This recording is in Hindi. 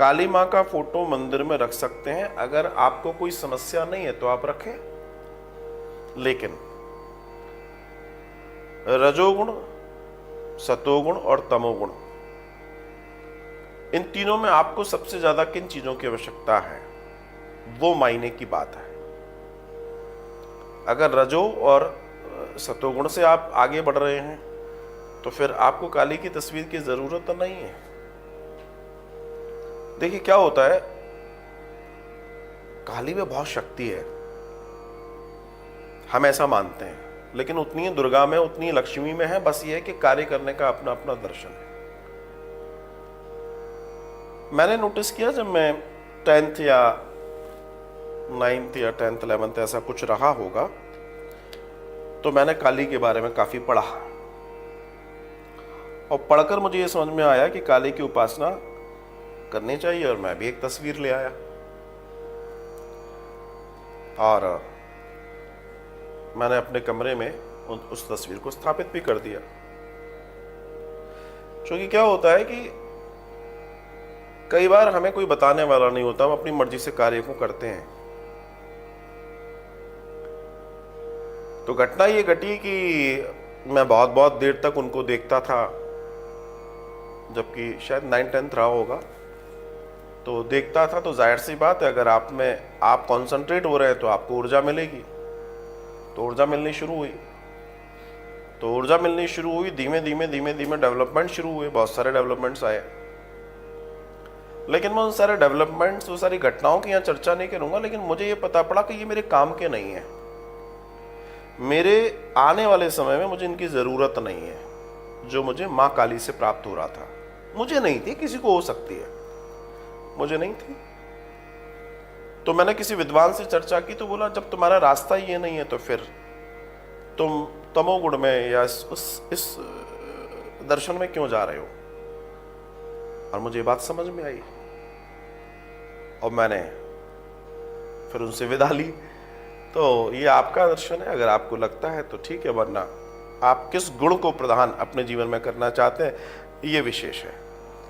काली माँ का फोटो मंदिर में रख सकते हैं, अगर आपको कोई समस्या नहीं है तो आप रखें। लेकिन रजोगुण, सतोगुण और तमोगुण, इन तीनों में आपको सबसे ज्यादा किन चीजों की आवश्यकता है, वो मायने की बात है। अगर रजो और सतोगुण से आप आगे बढ़ रहे हैं तो फिर आपको काली की तस्वीर की जरूरत तो नहीं है। देखिए क्या होता है, काली में बहुत शक्ति है, हम ऐसा मानते हैं, लेकिन उतनी ही दुर्गा में, उतनी ही लक्ष्मी में है। बस ये है कि कार्य करने का अपना अपना दर्शन है। मैंने नोटिस किया, जब मैं 10th या 9th या 10th 11th ऐसा कुछ रहा होगा, तो मैंने काली के बारे में काफी पढ़ा, और पढ़कर मुझे ये समझ में आया कि काली की उपासना करनी चाहिए। और मैं भी एक तस्वीर ले आया और मैंने अपने कमरे में उस तस्वीर को स्थापित भी कर दिया। क्योंकि क्या होता है कि कई बार हमें कोई बताने वाला नहीं होता, हम अपनी मर्जी से कार्य को करते हैं। तो घटना ये घटी कि मैं बहुत बहुत देर तक उनको देखता था, जबकि शायद 9th-10th रहा होगा। तो देखता था, तो जाहिर सी बात है, अगर आप कंसंट्रेट हो रहे हैं तो आपको ऊर्जा मिलेगी। तो ऊर्जा मिलनी शुरू हुई, धीमे धीमे डेवलपमेंट शुरू हुए, बहुत सारे डेवलपमेंट्स आए। लेकिन मैं उन सारे डेवलपमेंट्स, वो सारी घटनाओं की यहाँ चर्चा नहीं करूंगा, लेकिन मुझे ये पता पड़ा कि ये मेरे काम के नहीं है। मेरे आने वाले समय में मुझे इनकी जरूरत नहीं है। जो मुझे माँ काली से प्राप्त हो रहा था, मुझे नहीं थी, किसी को हो सकती है, मुझे नहीं थी। तो मैंने किसी विद्वान से चर्चा की, तो बोला जब तुम्हारा रास्ता ये नहीं है तो फिर तुम तमोगुण में या इस दर्शन में क्यों जा रहे हो। और मुझे बात समझ में आई और मैंने फिर उनसे विदा ली। तो ये आपका दर्शन है, अगर आपको लगता है तो ठीक है, वरना आप किस गुण को प्रधान अपने जीवन में करना चाहते हैं, ये विशेष है।